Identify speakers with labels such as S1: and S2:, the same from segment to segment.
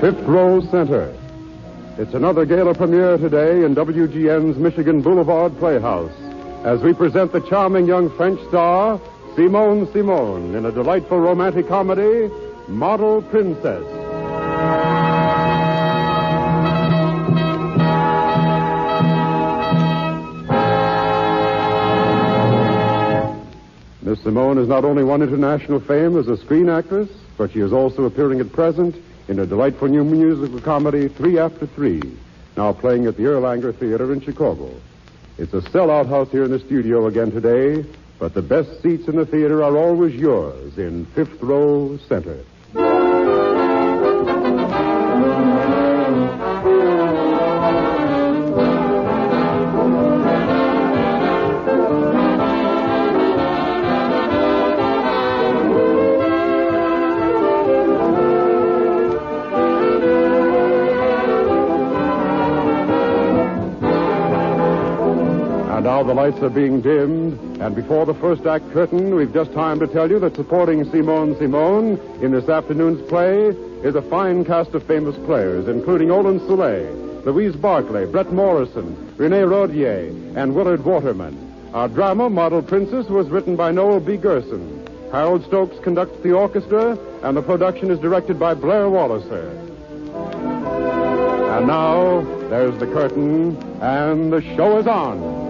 S1: Fifth Row Center. It's another gala premiere today in WGN's Michigan Boulevard Playhouse as we present the charming young French star, Simone Simone, in a delightful romantic comedy, Model Princess. Miss Simone has not only won international fame as a screen actress, but she is also appearing at present in a delightful new musical comedy, 3 After 3, now playing at the Erlanger Theater in Chicago. It's a sellout house here in the studio again today, but the best seats in the theater are always yours in Fifth Row Center. Now the lights are being dimmed, and before the first act curtain, we've just time to tell you that supporting Simone Simone in this afternoon's play is a fine cast of famous players, including Olin Soule, Louise Barclay, Brett Morrison, Rene Rodier, and Willard Waterman. Our drama, Model Princess, was written by Noel B. Gerson. Harold Stokes conducts the orchestra, and the production is directed by Blair Walliser. And now, there's the curtain, and the show is on.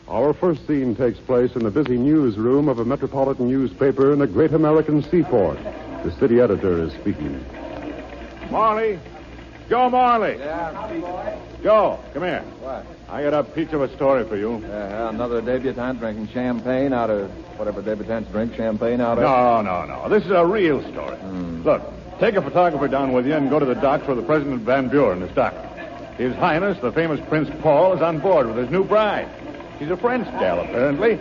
S1: Our first scene takes place in the busy newsroom of a metropolitan newspaper in a great American seaport. The city editor is speaking.
S2: Marley. Joe Marley.
S3: Yeah.
S2: Joe, come here.
S3: What?
S2: I got a peach of a story for you.
S3: Another debutante drinking champagne out of whatever debutantes drink champagne out of.
S2: No. This is a real story. Look, take a photographer down with you and go to the docks where the President Van Buren is docking. His Highness, the famous Prince Paul, is on board with his new bride. She's a French gal, apparently.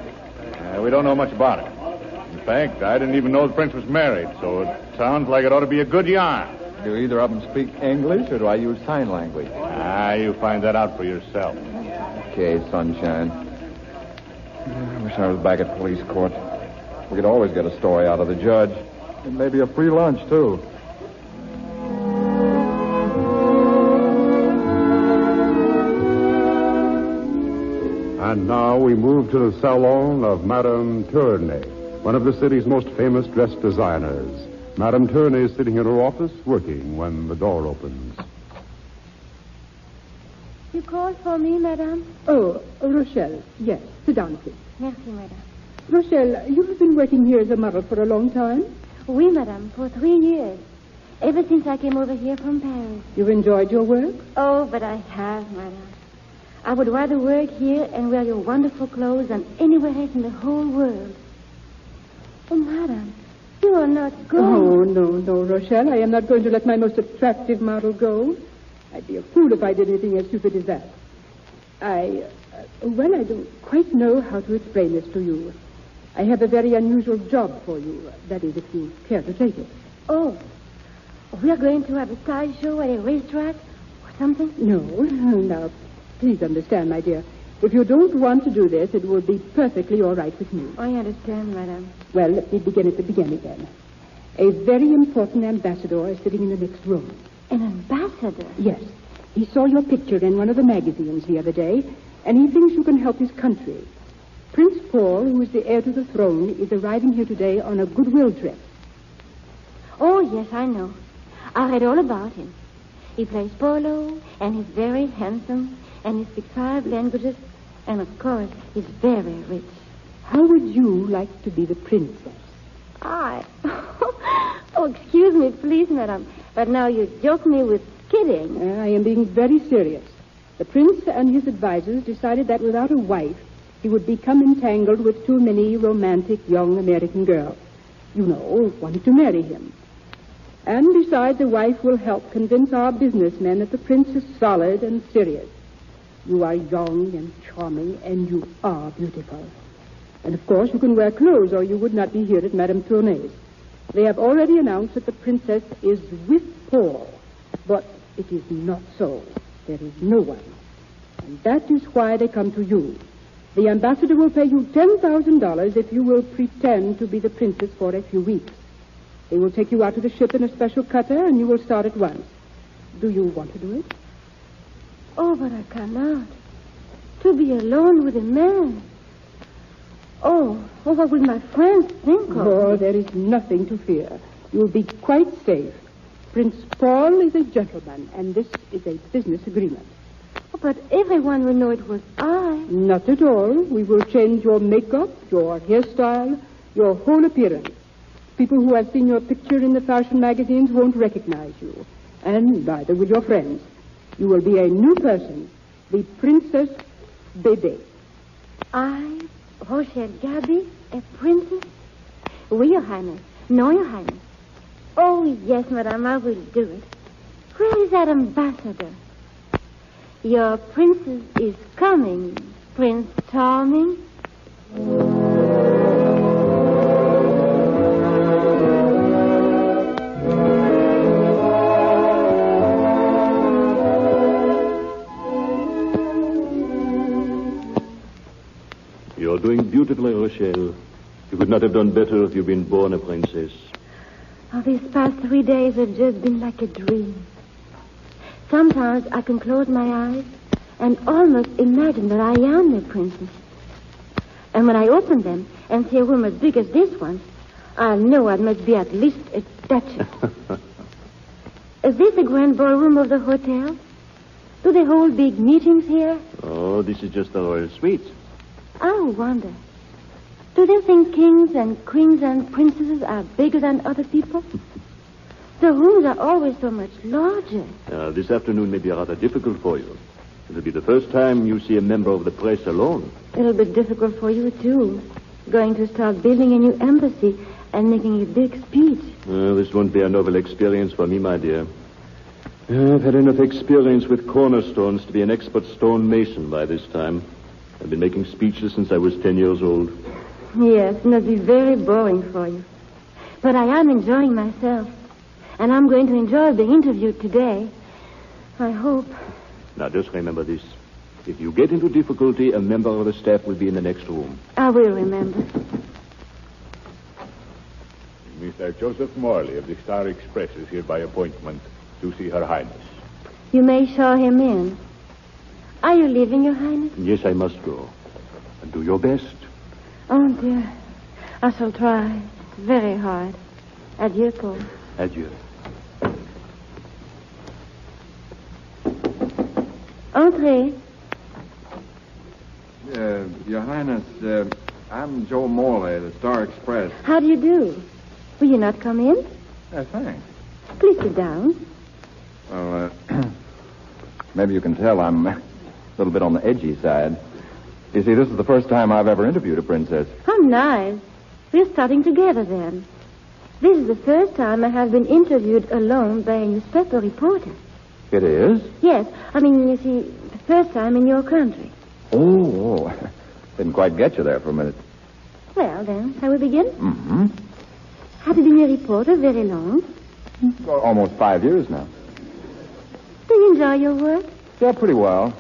S2: We don't know much about it. In fact, I didn't even know the prince was married, so it sounds like it ought to be a good yarn.
S3: Do either of them speak English, or do I use sign language?
S2: You find that out for yourself.
S3: Okay, sunshine. I wish I was back at police court. We could always get a story out of the judge. And maybe a free lunch, too.
S1: And now we move to the salon of Madame Tournay, one of the city's most famous dress designers. Madame Tournay is sitting in her office working when the door opens.
S4: You called for me, madame?
S5: Oh, Rochelle. Yes. Sit down, please.
S4: Merci, madame.
S5: Rochelle, you have been working here as a model for a long time?
S4: Oui, madame, for 3 years. Ever since I came over here from Paris.
S5: You've enjoyed your work?
S4: Oh, but I have, madame. I would rather work here and wear your wonderful clothes than anywhere else in the whole world. Oh, madame, you are not going.
S5: Oh, no, Rochelle. I am not going to let my most attractive model go. I'd be a fool if I did anything as stupid as that. I don't quite know how to explain this to you. I have a very unusual job for you. That is, if you care to take it.
S4: Oh, we are going to have a side show at a racetrack or something?
S5: No. Now, please understand, my dear. If you don't want to do this, it will be perfectly all right with me.
S4: I understand, madame.
S5: Well, let me begin at the beginning again. A very important ambassador is sitting in the next room.
S4: An ambassador?
S5: Yes. He saw your picture in one of the magazines the other day, and he thinks you can help his country. Prince Paul, who is the heir to the throne, is arriving here today on a goodwill trip.
S4: Oh, yes, I know. I read all about him. He plays polo, and he's very handsome, and he speaks 5 languages, and, of course, he's very rich.
S5: How would you like to be the princess?
S4: I? Oh, excuse me, please, madame. But now you joke me with kidding.
S5: I am being very serious. The prince and his advisors decided that without a wife, he would become entangled with too many romantic young American girls. You know, wanting to marry him. And besides, a wife will help convince our businessmen that the prince is solid and serious. You are young and charming, and you are beautiful. And, of course, you can wear clothes, or you would not be here at Madame Tournay's. They have already announced that the princess is with Paul. But it is not so. There is no one. And that is why they come to you. The ambassador will pay you $10,000 if you will pretend to be the princess for a few weeks. They will take you out to the ship in a special cutter, and you will start at once. Do you want to do it?
S4: Oh, but I cannot. To be alone with a man. Oh, what will my friends think of?
S5: Oh, there is nothing to fear. You will be quite safe. Prince Paul is a gentleman, and this is a business agreement.
S4: Oh, but everyone will know it was I.
S5: Not at all. We will change your makeup, your hairstyle, your whole appearance. People who have seen your picture in the fashion magazines won't recognize you. And neither will your friends. You will be a new person, the Princess Bébé.
S4: I, Rochelle Gaby, a princess? Oui, Your Highness. No, Your Highness. Oh, yes, Madame, I will do it. Where is that ambassador? Your princess is coming, Prince Charming.
S6: You're doing beautifully, Rochelle. You could not have done better if you'd been born a princess.
S4: Oh, these past 3 days have just been like a dream. Sometimes I can close my eyes and almost imagine that I am a princess. And when I open them and see a room as big as this one, I know I must be at least a duchess. Is this the grand ballroom of the hotel? Do they hold big meetings here?
S6: Oh, this is just the royal suite.
S4: I wonder. Do they think kings and queens and princesses are bigger than other people? The rooms are always so much larger.
S6: This afternoon may be rather difficult for you. It'll be the first time you see a member of the press alone.
S4: It'll be difficult for you, too. Going to start building a new embassy and making a big speech.
S6: This won't be a novel experience for me, my dear. I've had enough experience with cornerstones to be an expert stonemason by this time. I've been making speeches since I was 10 years old.
S4: Yes, it must be very boring for you. But I am enjoying myself. And I'm going to enjoy being interviewed today. I hope.
S6: Now, just remember this. If you get into difficulty, a member of the staff will be in the next room.
S4: I will remember.
S2: Mr. Joseph Morley of the Star Express is here by appointment to see Her Highness.
S4: You may show him in. Are you leaving, Your Highness?
S6: Yes, I must go. And do your best.
S4: Oh, dear. I shall try. It's very hard. Adieu, Paul.
S6: Adieu.
S4: Entrez.
S3: Your Highness, I'm Joe Morley, the Star Express.
S4: How do you do? Will you not come in?
S3: Thanks.
S4: Please sit down.
S3: Well, maybe you can tell I'm a little bit on the edgy side. You see, this is the first time I've ever interviewed a princess.
S4: How nice. We're starting together then. This is the first time I have been interviewed alone by a newspaper reporter.
S3: It is?
S4: Yes. I mean, you see, the first time in your country.
S3: Oh. Didn't quite get you there for a minute.
S4: Well, then, shall we begin?
S3: Mm-hmm.
S4: Have you been a reporter very long?
S3: Almost 5 years now.
S4: Do you enjoy your work?
S3: Yeah, pretty well.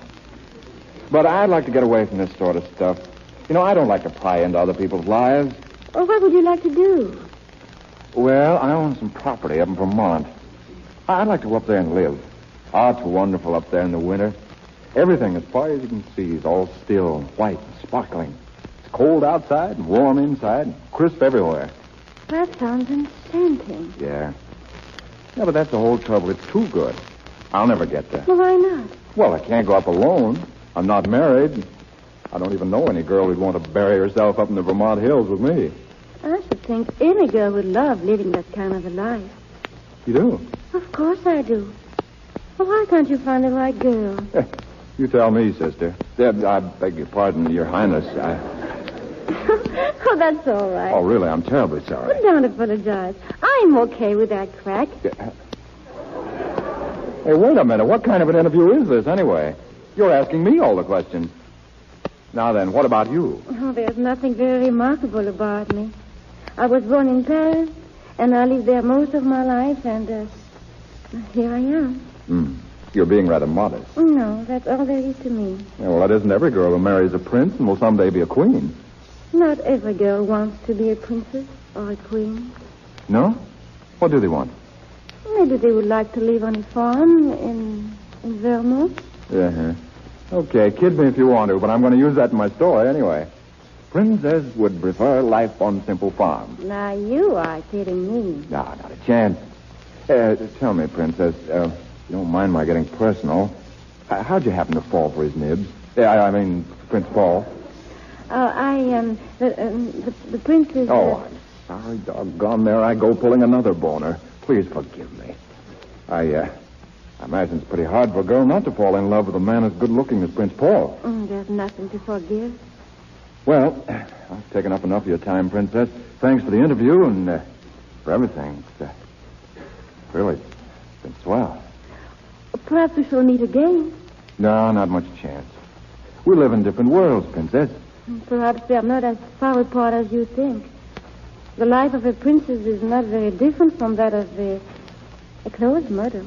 S3: But I'd like to get away from this sort of stuff. You know, I don't like to pry into other people's lives.
S4: Or what would you like to do?
S3: Well, I own some property up in Vermont. I'd like to go up there and live. Oh, it's wonderful up there in the winter. Everything, as far as you can see, is all still, white, and sparkling. It's cold outside and warm inside and crisp everywhere.
S4: That sounds enchanting.
S3: Yeah. Yeah, but that's the whole trouble. It's too good. I'll never get there.
S4: Well, why not?
S3: Well, I can't go up alone. I'm not married. I don't even know any girl who'd want to bury herself up in the Vermont hills with me.
S4: I should think any girl would love living that kind of a life.
S3: You do?
S4: Of course I do. Well, why can't you find the right girl?
S3: You tell me, sister. I beg your pardon, Your Highness.
S4: Oh, that's all right.
S3: Oh, really, I'm terribly sorry.
S4: Well, don't apologize. I'm okay with that crack.
S3: Hey, wait a minute. What kind of an interview is this, anyway? You're asking me all the questions. Now then, what about you?
S4: Oh, there's nothing very remarkable about me. I was born in Paris, And I lived there most of my life, and here I am.
S3: You're being rather modest.
S4: No, that's all there is to me.
S3: Yeah, well, that isn't every girl who marries a prince and will someday be a queen.
S4: Not every girl wants to be a princess or a queen.
S3: No? What do they want?
S4: Maybe they would like to live on a farm in Vermont.
S3: Yeah. Okay, kid me if you want to, but I'm going to use that in my story anyway. Princess would prefer life on simple farm.
S4: Now, you are kidding me.
S3: No, not a chance. Tell me, Princess, you don't mind my getting personal. How'd you happen to fall for his nibs? I mean, Prince Paul.
S4: The prince is...
S3: Oh, I'm sorry, doggone, there I go pulling another boner. Please forgive me. I imagine it's pretty hard for a girl not to fall in love with a man as good-looking as Prince Paul.
S4: There's nothing to forgive.
S3: Well, I've taken up enough of your time, Princess. Thanks for the interview and for everything. It's really been swell.
S4: Perhaps we shall meet again.
S3: No, not much chance. We live in different worlds, Princess.
S4: Perhaps we are not as far apart as you think. The life of a princess is not very different from that of a clothes model.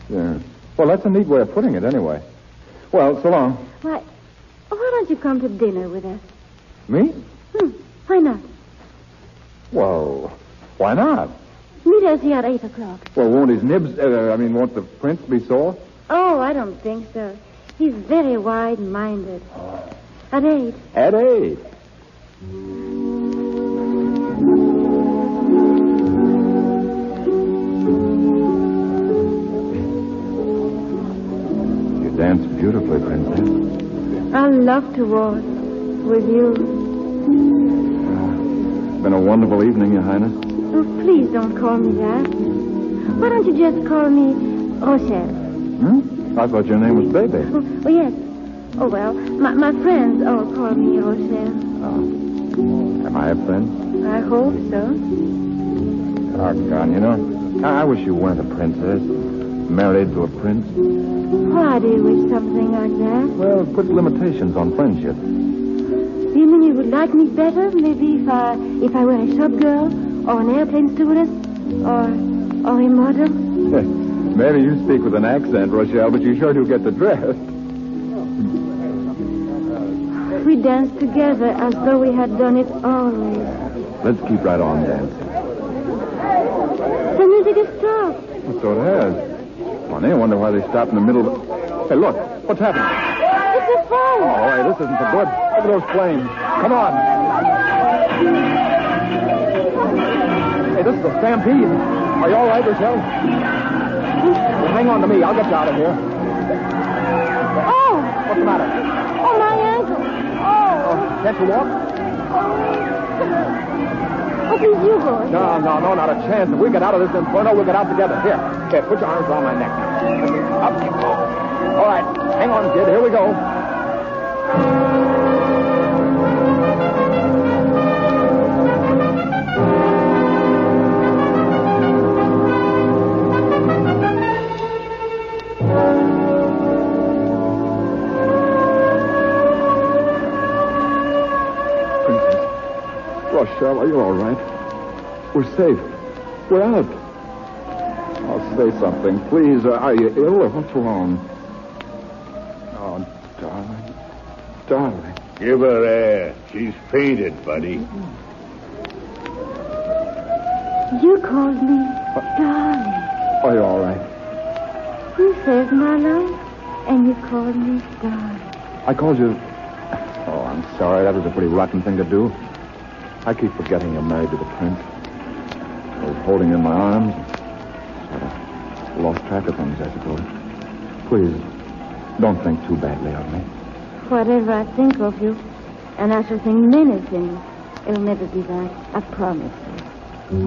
S3: Yeah. Well, that's a neat way of putting it, anyway. Well, so long.
S4: Why don't you come to dinner with us?
S3: Me?
S4: Why not?
S3: Well, why not?
S4: Meet us here at 8 o'clock.
S3: Well, won't his nibs, won't the prince be sore?
S4: Oh, I don't think so. He's very wide-minded. At 8.
S3: At 8. You dance beautifully, Princess.
S4: I love to waltz with you.
S3: It's been a wonderful evening, Your Highness.
S4: Oh, please don't call me that. Why don't you just call me Rochelle?
S3: I thought your name was Baby.
S4: Oh, yes. Oh, well, my friends all call me Rochelle.
S3: Oh. Am I a friend?
S4: I hope so.
S3: Doggone, you know, I wish you weren't a princess. Married to a prince.
S4: Why do you wish something like that?
S3: Well, put limitations on friendship.
S4: You mean you would like me better? Maybe if I were a shop girl, or an airplane stewardess, or a model?
S3: Maybe you speak with an accent, Rochelle, but you sure do get the drift.
S4: We danced together as though we had done it always.
S3: Let's keep right on dancing.
S4: The music has stopped.
S3: So it has. Funny, I wonder why they stopped in the middle of... Hey, look, what's happening?
S4: It's a fire.
S3: Oh, hey, this isn't so good. Look at those flames. Come on. Hey, this is a stampede. Are you all right, Rochelle? Well, hang on to me. I'll get you out of here.
S4: Oh!
S3: What's the matter?
S4: Oh, my ankle. Oh.
S3: Can't you walk?
S4: Oh, please, you go.
S3: No, not a chance. If we get out of this inferno, we'll get out together. Here, put your arms around my neck now. Up you go. All right, hang on, kid. Here we go. Rochelle, are you all right? We're safe. We're out. Oh, say something, please. Are you ill or what's wrong? Oh, darling. Darling.
S2: Give her air. She's fainted, buddy.
S4: You called me darling.
S3: Are you all right?
S4: You saved my life, and you called me darling.
S3: I called you... Oh, I'm sorry. That was a pretty rotten thing to do. I keep forgetting you're married to the prince. I was holding you in my arms. Sort of lost track of things, I suppose. Please, don't think too badly of me.
S4: Whatever I think of you, and I shall think many things, it'll never be that. I promise you.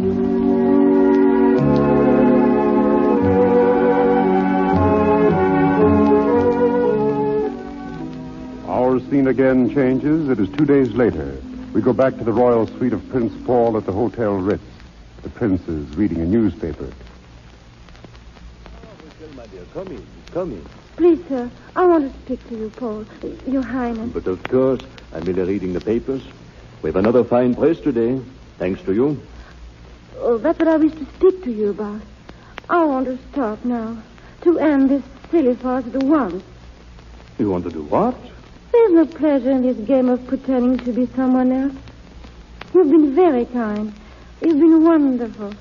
S1: Our scene again changes. It is 2 days later. We go back to the royal suite of Prince Paul at the Hotel Ritz. The prince is reading a newspaper.
S6: My dear, come in. Come in.
S4: Please, sir, I want to speak to you, Paul. Your Highness.
S6: But of course, I'm merely reading the papers. We have another fine press today, thanks to you.
S4: Oh, that's what I wish to speak to you about. I want to stop now. To end this silly farce at once.
S6: You want to do what?
S4: There's no pleasure in this game of pretending to be someone else. You've been very kind. You've been wonderful.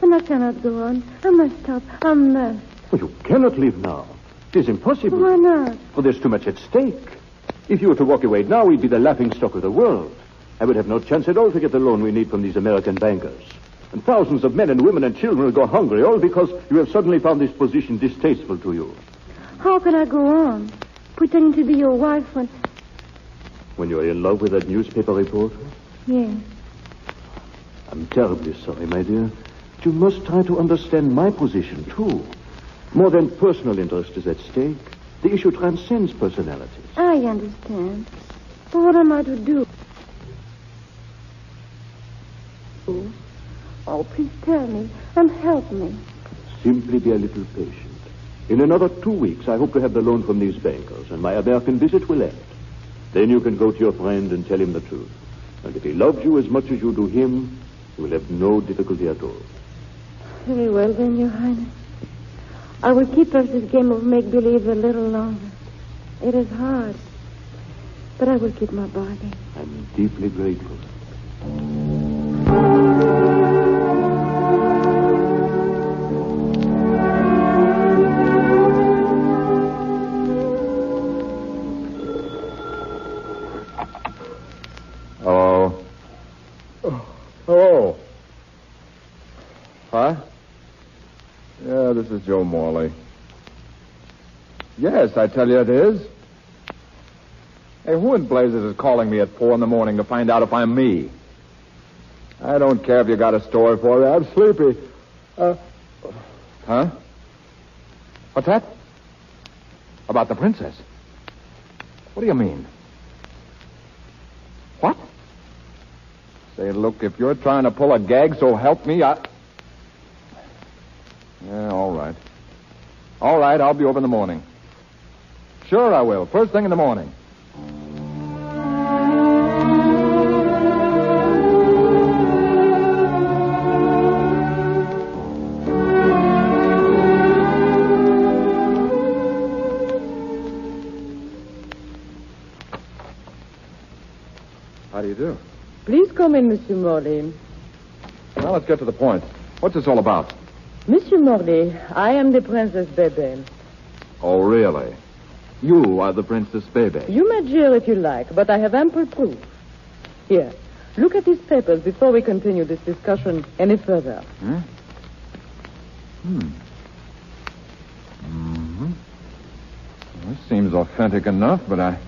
S4: And I cannot go on. I must stop. I must.
S6: Well, you cannot leave now. It is impossible.
S4: Why not?
S6: For there's too much at stake. If you were to walk away now, we'd be the laughingstock of the world. I would have no chance at all to get the loan we need from these American bankers. And thousands of men and women and children will go hungry, all because you have suddenly found this position distasteful to you.
S4: How can I go on? Pretending to be your wife
S6: When you are in love with that newspaper reporter?
S4: Yes.
S6: I'm terribly sorry, my dear. But you must try to understand my position, too. More than personal interest is at stake. The issue transcends personalities.
S4: I understand. But what am I to do? Oh, please tell me and help me.
S6: Simply be a little patient. In another 2 weeks, I hope to have the loan from these bankers, and my American visit will end. Then you can go to your friend and tell him the truth. And if he loves you as much as you do him, you will have no difficulty at all.
S4: Very well, then, Your Highness. I will keep up this game of make-believe a little longer. It is hard, but I will keep my bargain.
S6: I'm deeply grateful.
S3: Hello? Hello? Huh? Yeah, this is Joe Morley. Yes, I tell you it is. Hey, who in blazes is calling me at 4 a.m. to find out if I'm me? I don't care if you got a story for me. I'm sleepy. Huh? What's that? About the princess? What do you mean? What? Say, look, if you're trying to pull a gag, so help me, Yeah, all right. All right, I'll be over in the morning. Sure I will. First thing in the morning. How do you do?
S7: Please come in, Monsieur Morley.
S3: Well, let's get to the point. What's this all about?
S7: Monsieur Morley, I am the Princess Bebe.
S3: Oh, really? You are the Princess Bebe.
S7: You may jeer if you like, but I have ample proof. Here, look at these papers before we continue this discussion any further.
S3: This seems authentic enough, but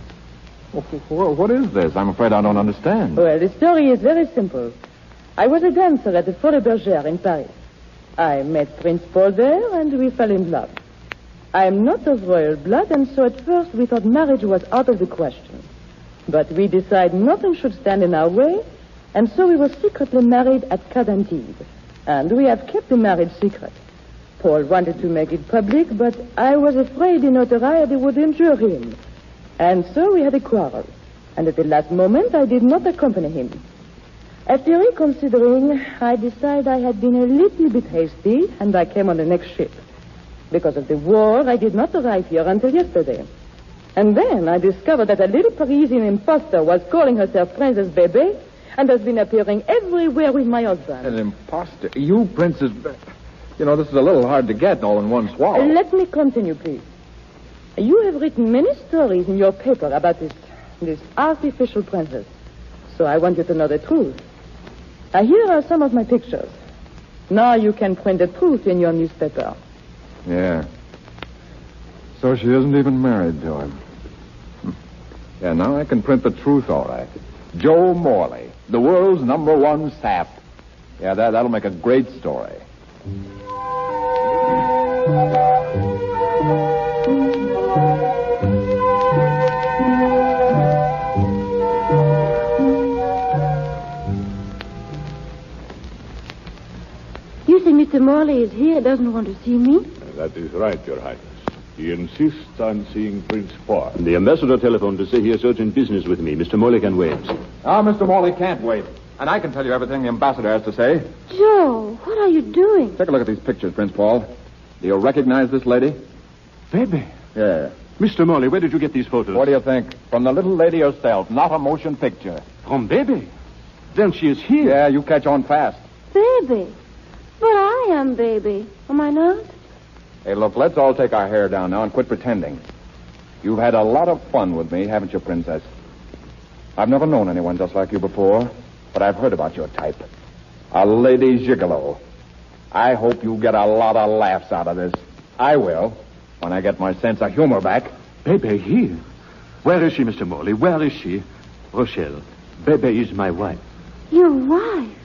S3: what is this? I'm afraid I don't understand.
S7: Well, the story is very simple. I was a dancer at the Folie Bergère in Paris. I met Prince Paul there, and we fell in love. I am not of royal blood, and so at first we thought marriage was out of the question. But we decided nothing should stand in our way, and so we were secretly married at Cadantibes. And we have kept the marriage secret. Paul wanted to make it public, but I was afraid the notoriety would injure him. And so we had a quarrel. And at the last moment, I did not accompany him. After reconsidering, I decided I had been a little bit hasty, and I came on the next ship. Because of the war, I did not arrive here until yesterday. And then I discovered that a little Parisian imposter was calling herself Princess Bebe and has been appearing everywhere with my husband.
S3: An imposter? You, Princess... You know, this is a little hard to get all in one swallow.
S7: Let me continue, please. You have written many stories in your paper about this artificial princess. So I want you to know the truth. Here are some of my pictures. Now you can print the truth in your newspaper.
S3: Yeah. So she isn't even married to him. Yeah, now I can print the truth all right. Joe Morley, the world's #1 sap. Yeah, that'll make a great story.
S4: You say Mr. Morley is here, doesn't want to see me?
S2: That is right, Your Highness. He insists on seeing Prince Paul.
S6: The ambassador telephoned to say he has urgent business with me. Mr. Morley can wait.
S3: Mr. Morley can't wait. And I can tell you everything the ambassador has to say.
S4: Joe, what are you doing?
S3: Take a look at these pictures, Prince Paul. Do you recognize this lady?
S6: Baby.
S3: Yeah.
S6: Mr. Morley, where did you get these photos?
S3: What do you think? From the little lady herself, not a motion picture.
S6: From Baby? Then she is here.
S3: Yeah, you catch on fast.
S4: Baby. But I am Baby. Am I not?
S3: Hey, look, let's all take our hair down now and quit pretending. You've had a lot of fun with me, haven't you, Princess? I've never known anyone just like you before, but I've heard about your type. A lady gigolo. I hope you get a lot of laughs out of this. I will, when I get my sense of humor back.
S6: Baby here? Where is she, Mr. Morley? Where is she? Rochelle, Baby is my wife.
S4: Your wife?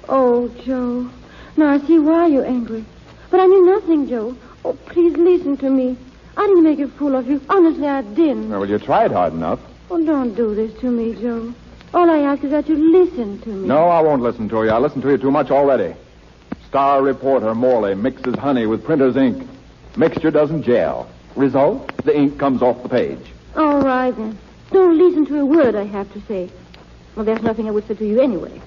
S4: Oh, Joe. Now I see why you're angry. But I knew nothing, Joe. Oh, please listen to me. I didn't make a fool of you. Honestly, I didn't.
S3: Well, you tried hard enough.
S4: Oh, don't do this to me, Joe. All I ask is that you listen to me.
S3: No, I won't listen to you. I listened to you too much already. Star reporter Morley mixes honey with printer's ink. Mixture doesn't gel. Result, the ink comes off the page.
S4: All right, then. Don't listen to a word I have to say. Well, there's nothing I would say to you anyway.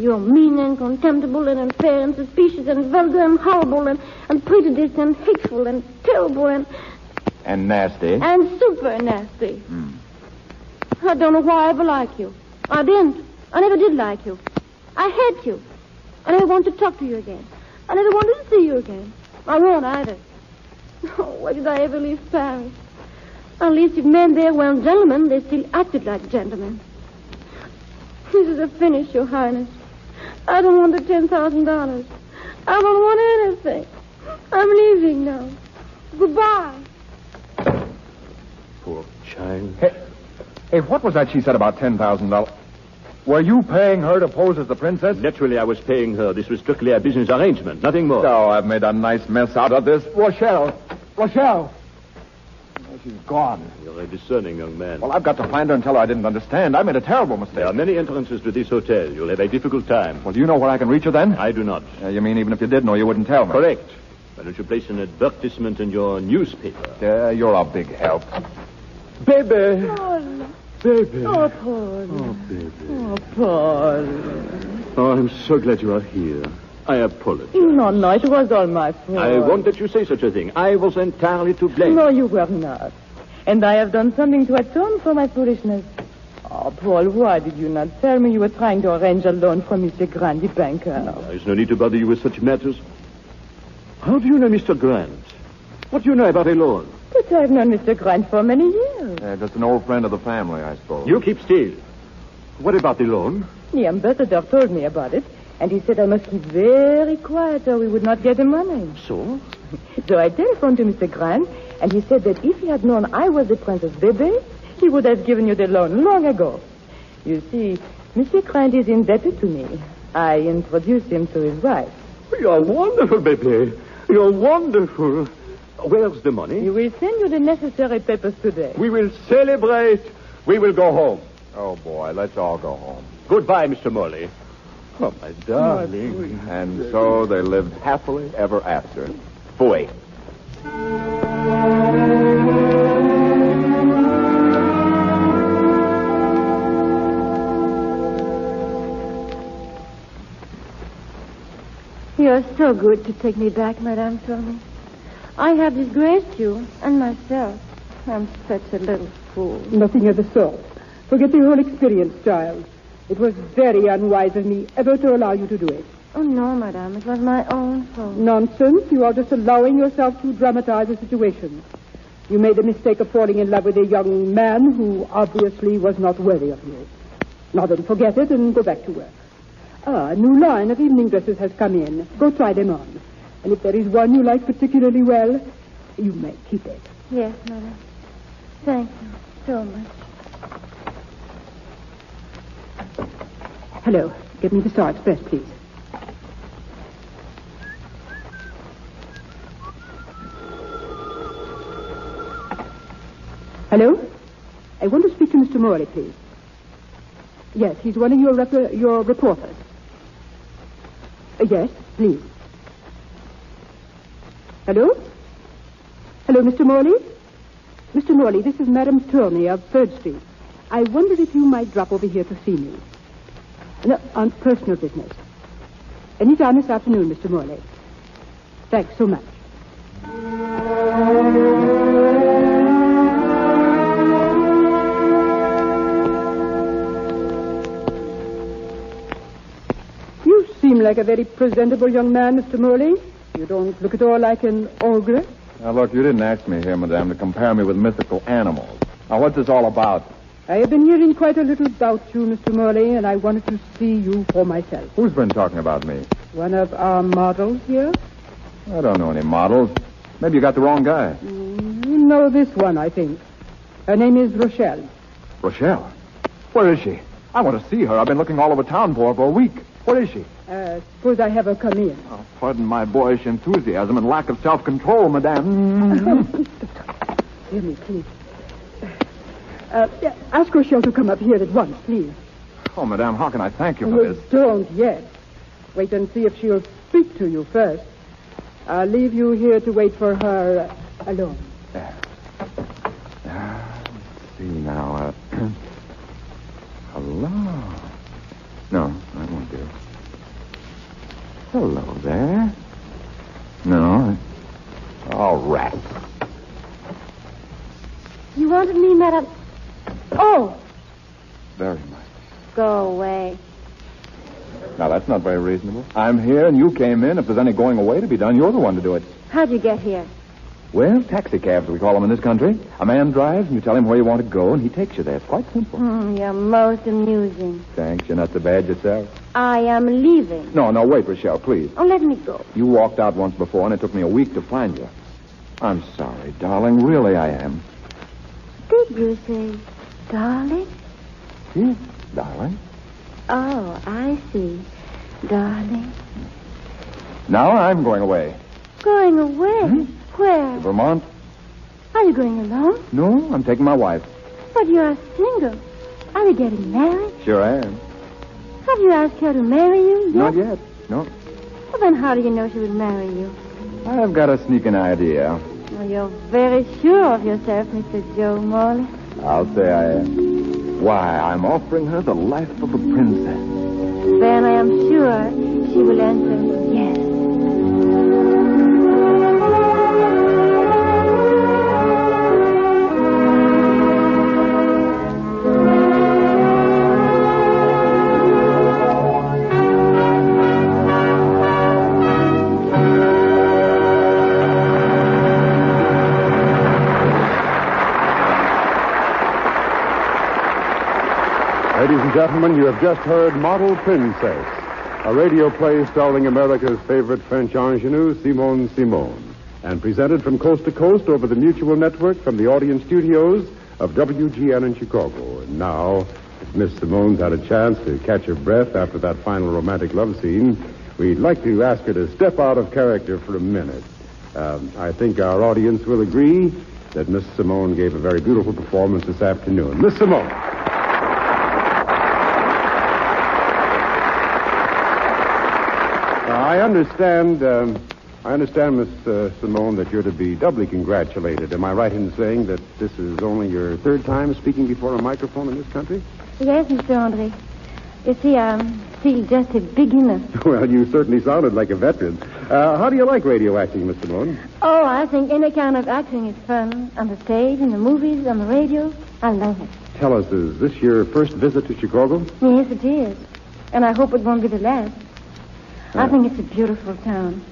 S4: You're mean and contemptible and unfair and suspicious and vulgar and horrible and prejudiced and hateful and terrible
S3: And nasty.
S4: and super nasty. I don't know why I ever liked you. I didn't. I never did like you. I hate you. I never want to talk to you again. I never wanted to see you again. I won't either. Oh, why did I ever leave Paris? At least if men there weren't gentlemen, they still acted like gentlemen. This is a finish, Your Highness. I don't want the $10,000. I don't want anything. I'm leaving now. Goodbye.
S6: Poor child.
S3: Hey, what was that she said about $10,000? Were you paying her to pose as the princess?
S6: Naturally, I was paying her. This was strictly a business arrangement, nothing more.
S3: Oh, I've made a nice mess out of this. Rochelle! Oh, she's gone.
S6: You're a discerning young man.
S3: Well, I've got to find her and tell her I didn't understand. I made a terrible mistake.
S6: There are many entrances to this hotel. You'll have a difficult time.
S3: Well, do you know where I can reach her then?
S6: I do not.
S3: You mean even if you did know, you wouldn't tell me?
S6: Correct. Why don't you place an advertisement in your newspaper?
S3: You're a big help.
S6: Baby!
S7: Paul.
S6: Baby!
S7: Oh, Paul.
S6: Oh, baby.
S7: Oh, Paul.
S6: Oh, I'm so glad you are here. I apologize.
S7: No, it was all my fault.
S6: I won't let you say such a thing. I was entirely to blame.
S7: No, you were not. And I have done something to atone for my foolishness. Oh, Paul, why did you not tell me you were trying to arrange a loan for Mr. Grant, the banker?
S6: There's no need to bother you with such matters. How do you know Mr. Grant? What do you know about a loan?
S7: But I've known Mr. Grant for many years.
S3: Just an old friend of the family, I suppose.
S6: You keep still. What about the loan?
S7: The ambassador told me about it, and he said I must keep very quiet or we would not get the money.
S6: So?
S7: So I telephoned to Mr. Grant, and he said that if he had known I was the Princess Bebe, he would have given you the loan long ago. You see, Mr. Grant is indebted to me. I introduced him to his wife.
S6: You're wonderful, baby. You're wonderful. Where's the money?
S7: He will send you the necessary papers today.
S6: We will celebrate. We will go home.
S3: Oh, boy, let's all go home.
S6: Goodbye, Mr. Morley. Oh, my darling.
S3: And so they lived happily ever after. Fooey.
S4: You're so good to take me back, Madame Tony. I have disgraced you and myself. I'm such a little fool.
S5: Nothing of the sort. Forget the whole experience, child. It was very unwise of me ever to allow you to do it.
S4: Oh, no, Madame. It was my own fault.
S5: Nonsense. You are just allowing yourself to dramatize the situation. You made the mistake of falling in love with a young man who obviously was not worthy of you. Now then, forget it and go back to work. A new line of evening dresses has come in. Go try them on. And if there is one you like particularly well, you may keep it.
S4: Yes, Madame. Thank you so much.
S5: Hello. Get me the Star Express, please. Hello? I want to speak to Mr. Morley, please. Yes, he's one of your reporters. Yes, please. Hello? Hello, Mr. Morley? Mr. Morley, this is Madame Turney of 3rd Street. I wondered if you might drop over here to see me. No, on personal business. Any time this afternoon, Mr. Morley. Thanks so much. You seem like a very presentable young man, Mr. Morley. You don't look at all like an ogre.
S3: Now, look, you didn't ask me here, madame, to compare me with mythical animals. Now, what's this all about?
S5: I have been hearing quite a little about you, Mr. Morley, and I wanted to see you for myself.
S3: Who's been talking about me?
S5: One of our models here?
S3: I don't know any models. Maybe you got the wrong guy.
S5: You know this one, I think. Her name is Rochelle.
S3: Rochelle? Where is she? I want to see her. I've been looking all over town for her for a week. Where is she?
S5: Suppose I have her come in.
S3: Oh, pardon my boyish enthusiasm and lack of self-control, madame.
S5: Hear me, please. Ask Rochelle to come up here at once, please.
S3: Oh, madame, how can I thank you for this?
S5: Don't yet. Wait and see if she'll speak to you first. I'll leave you here to wait for her alone.
S3: Let's see now. Hello. No, that won't do. Hello there. No. All right.
S4: You wanted me, madam? Oh!
S3: Very much.
S4: Go away.
S3: Now, that's not very reasonable. I'm here and you came in. If there's any going away to be done, you're the one to do it.
S4: How'd you get here?
S3: Well, taxi cabs, we call them in this country. A man drives and you tell him where you want to go and he takes you there. It's quite simple.
S4: You're most amusing.
S3: Thanks. You're not so bad yourself.
S4: I am leaving.
S3: No, wait, Rochelle, please.
S4: Oh, let me go.
S3: You walked out once before and it took me a week to find you. I'm sorry, darling. Really, I am.
S4: Did you say darling?
S3: Yes, darling.
S4: Oh, I see. Darling.
S3: Now I'm going away.
S4: Going away? Where?
S3: Vermont?
S4: Are you going alone?
S3: No, I'm taking my wife.
S4: But you're single. Are you getting married?
S3: Sure I am.
S4: Have you asked her to marry you yet?
S3: Not yet. No.
S4: Well, then how do you know she would marry you?
S3: I've got a sneaking idea.
S4: Well, you're very sure of yourself, Mr. Joe Morley.
S3: I'll say I am. Why, I'm offering her the life of a princess.
S4: Then I am sure she will answer yes.
S1: Ladies and gentlemen, you have just heard Model Princess, a radio play starring America's favorite French ingenue, Simone Simone, and presented from coast to coast over the Mutual Network from the audience studios of WGN in Chicago. And now, if Miss Simone's had a chance to catch her breath after that final romantic love scene, we'd like to ask her to step out of character for a minute. I think our audience will agree that Miss Simone gave a very beautiful performance this afternoon. Miss Simone. I understand, Miss Simone, that you're to be doubly congratulated. Am I right in saying that this is only your third time speaking before a microphone in this country?
S4: Yes, Mr. Andre. You see, I'm still just a beginner.
S1: Well, you certainly sounded like a veteran. How do you like radio acting, Miss Simone?
S4: Oh, I think any kind of acting is fun. On the stage, in the movies, on the radio. I love it.
S1: Tell us, is this your first visit to Chicago?
S4: Yes, it is. And I hope it won't be the last. I think it's a beautiful town.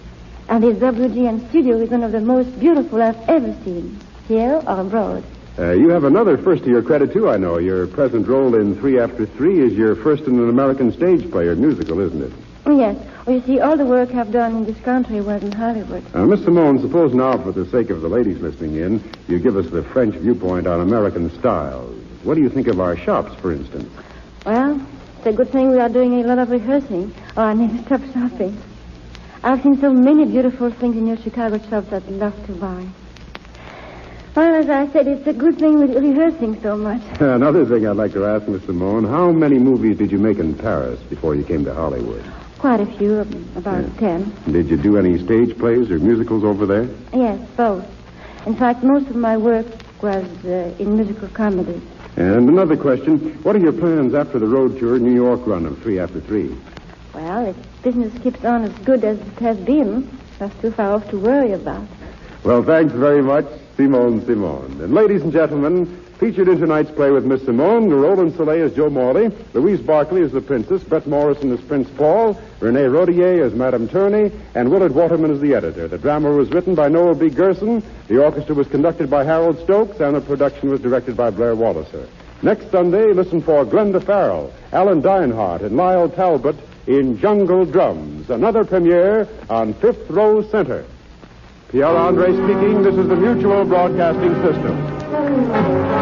S4: And this WGN studio is one of the most beautiful I've ever seen, here or abroad.
S1: You have another first to your credit, too, I know. Your present role in 3 After 3 is your first in an American stage play or musical, isn't it?
S4: Yes. Well, you see, all the work I've done in this country was in Hollywood.
S1: Miss Simone, suppose now, for the sake of the ladies listening in, you give us the French viewpoint on American styles. What do you think of our shops, for instance?
S4: Well, it's a good thing we are doing a lot of rehearsing, or I never stop shopping. I've seen so many beautiful things in your Chicago shops I'd love to buy. Well, as I said, it's a good thing we're rehearsing so much.
S1: Another thing I'd like to ask, Miss Simone, how many movies did you make in Paris before you came to Hollywood?
S4: Quite a few, about 10.
S1: Did you do any stage plays or musicals over there?
S4: Yes, both. In fact, most of my work was in musical comedies.
S1: And another question. What are your plans after the road tour New York run of 3 after 3?
S4: Well, if business keeps on as good as it has been, that's too far off to worry about.
S1: Well, thanks very much, Simone. And ladies and gentlemen, featured in tonight's play with Miss Simone, Roland Soleil as Joe Morley, Louise Barclay as the Princess, Brett Morrison as Prince Paul, Renee Rodier as Madame Turney, and Willard Waterman as the editor. The drama was written by Noel B. Gerson, the orchestra was conducted by Harold Stokes, and the production was directed by Blair Walliser. Next Sunday, listen for Glenda Farrell, Alan Dinehart, and Lyle Talbot in Jungle Drums, another premiere on Fifth Row Center. Pierre Andre speaking. This is the Mutual Broadcasting System.